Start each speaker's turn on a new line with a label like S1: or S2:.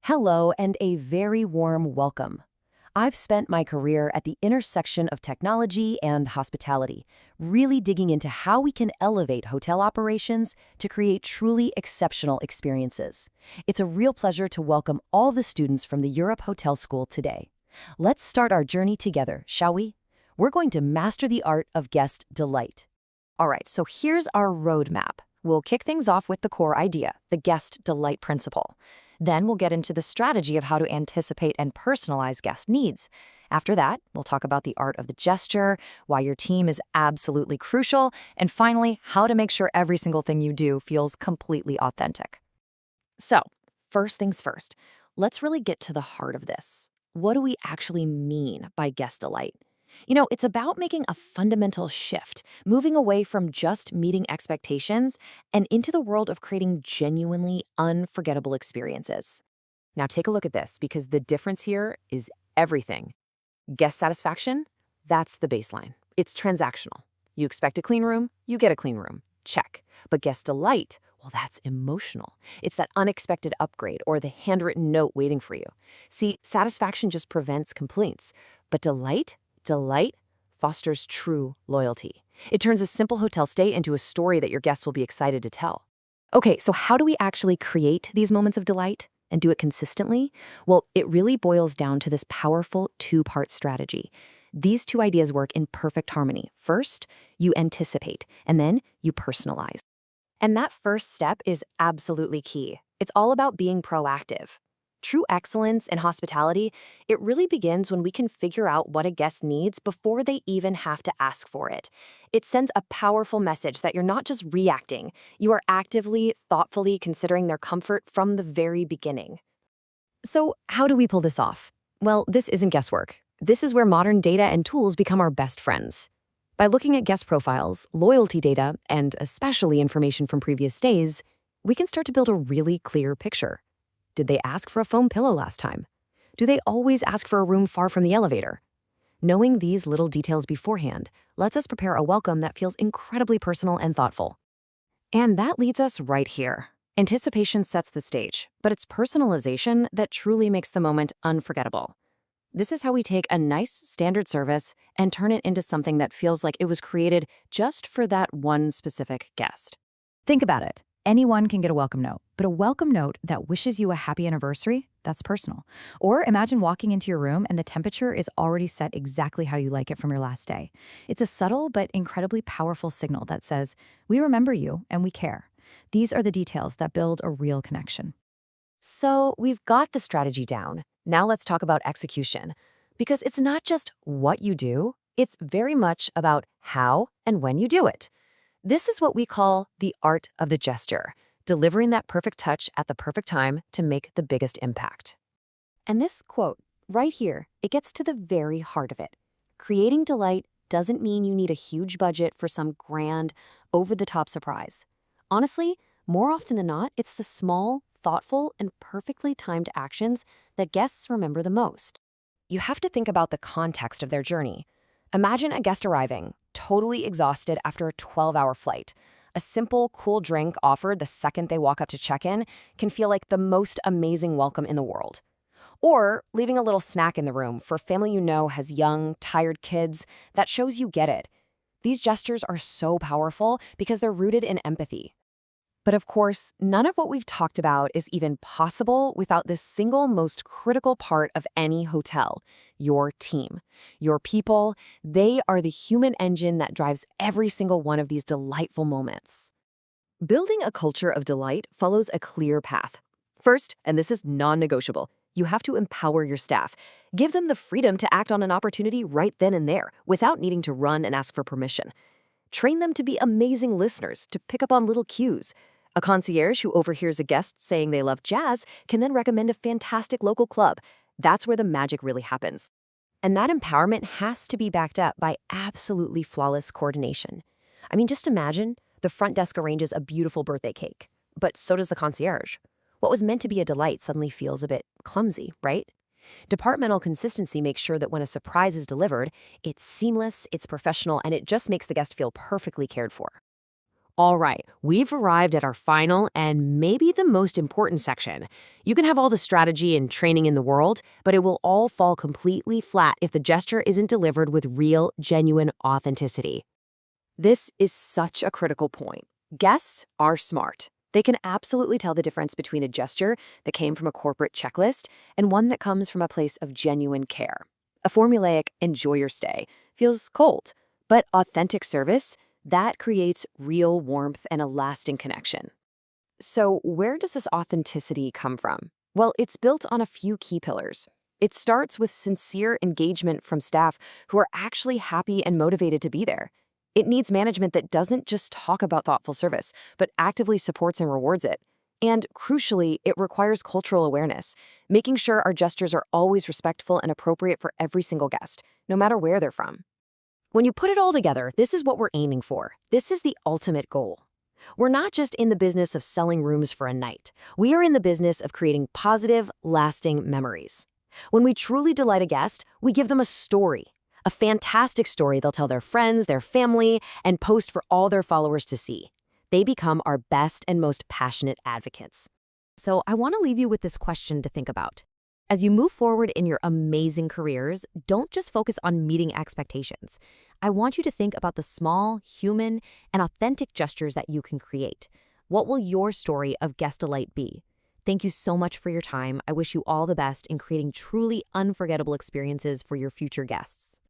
S1: Hello and a very warm welcome. I've spent my career at the intersection of technology and hospitality, really digging into how we can elevate hotel operations to create truly exceptional experiences. It's a real pleasure to welcome all the students from the Europe Hotel School today. Let's start our journey together, shall we? We're going to master the art of guest delight. All right, so here's our roadmap. We'll kick things off with the core idea, the guest delight principle. Then we'll get into the strategy of how to anticipate and personalize guest needs. After that, we'll talk about the art of the gesture, why your team is absolutely crucial, and finally, how to make sure every single thing you do feels completely authentic. So, first things first, let's really get to the heart of this. What do we actually mean by guest delight? It's about making a fundamental shift, moving away from just meeting expectations and into the world of creating genuinely unforgettable experiences. Now take a look at this because the difference here is everything. Guest satisfaction, that's the baseline. It's transactional. You expect a clean room, you get a clean room. Check. But guest delight, well, that's emotional. It's that unexpected upgrade or the handwritten note waiting for you. See, satisfaction just prevents complaints, but Delight fosters true loyalty. It turns a simple hotel stay into a story that your guests will be excited to tell. Okay, so how do we actually create these moments of delight and do it consistently? Well, it really boils down to this powerful two-part strategy. These two ideas work in perfect harmony. First, you anticipate, and then you personalize. And that first step is absolutely key. It's all about being proactive. True excellence in hospitality, it really begins when we can figure out what a guest needs before they even have to ask for it. It sends a powerful message that you're not just reacting, you are actively, thoughtfully considering their comfort from the very beginning. So, how do we pull this off? Well, this isn't guesswork. This is where modern data and tools become our best friends. By looking at guest profiles, loyalty data, and especially information from previous stays, we can start to build a really clear picture. Did they ask for a foam pillow last time? Do they always ask for a room far from the elevator? Knowing these little details beforehand lets us prepare a welcome that feels incredibly personal and thoughtful. And that leads us right here. Anticipation sets the stage, but it's personalization that truly makes the moment unforgettable. This is how we take a nice standard service and turn it into something that feels like it was created just for that one specific guest. Think about it. Anyone can get a welcome note, but a welcome note that wishes you a happy anniversary, that's personal. Or imagine walking into your room and the temperature is already set exactly how you like it from your last day. It's a subtle but incredibly powerful signal that says, we remember you and we care. These are the details that build a real connection. So we've got the strategy down. Now let's talk about execution. Because it's not just what you do, it's very much about how and when you do it. This is what we call the art of the gesture, delivering that perfect touch at the perfect time to make the biggest impact. And this quote, right here, it gets to the very heart of it. Creating delight doesn't mean you need a huge budget for some grand, over-the-top surprise. Honestly, more often than not, it's the small, thoughtful, and perfectly timed actions that guests remember the most. You have to think about the context of their journey. Imagine a guest arriving, totally exhausted after a 12-hour flight. A simple, cool drink offered the second they walk up to check-in can feel like the most amazing welcome in the world. Or leaving a little snack in the room for family you know has young, tired kids, that shows you get it. These gestures are so powerful because they're rooted in empathy. But of course, none of what we've talked about is even possible without this single most critical part of any hotel, your team. Your people, they are the human engine that drives every single one of these delightful moments. Building a culture of delight follows a clear path. First, and this is non-negotiable, you have to empower your staff. Give them the freedom to act on an opportunity right then and there without needing to run and ask for permission. Train them to be amazing listeners, to pick up on little cues. A concierge who overhears a guest saying they love jazz can then recommend a fantastic local club. That's where the magic really happens. And that empowerment has to be backed up by absolutely flawless coordination. I mean, just imagine the front desk arranges a beautiful birthday cake, but so does the concierge. What was meant to be a delight suddenly feels a bit clumsy, right? Departmental consistency makes sure that when a surprise is delivered, it's seamless, it's professional, and it just makes the guest feel perfectly cared for.
S2: All right, we've arrived at our final and maybe the most important section. You can have all the strategy and training in the world, but it will all fall completely flat if the gesture isn't delivered with real, genuine authenticity.
S1: This is such a critical point. Guests are smart. They can absolutely tell the difference between a gesture that came from a corporate checklist and one that comes from a place of genuine care. A formulaic enjoy your stay feels cold, but authentic service, that creates real warmth and a lasting connection. So, where does this authenticity come from? Well, it's built on a few key pillars. It starts with sincere engagement from staff who are actually happy and motivated to be there. It needs management that doesn't just talk about thoughtful service, but actively supports and rewards it. And crucially, it requires cultural awareness, making sure our gestures are always respectful and appropriate for every single guest, no matter where they're from. When you put it all together, this is what we're aiming for. This is the ultimate goal. We're not just in the business of selling rooms for a night. We are in the business of creating positive, lasting memories. When we truly delight a guest, we give them a story, a fantastic story they'll tell their friends, their family, and post for all their followers to see. They become our best and most passionate advocates. So I want to leave you with this question to think about. As you move forward in your amazing careers, don't just focus on meeting expectations. I want you to think about the small, human, and authentic gestures that you can create. What will your story of guest delight be? Thank you so much for your time. I wish you all the best in creating truly unforgettable experiences for your future guests.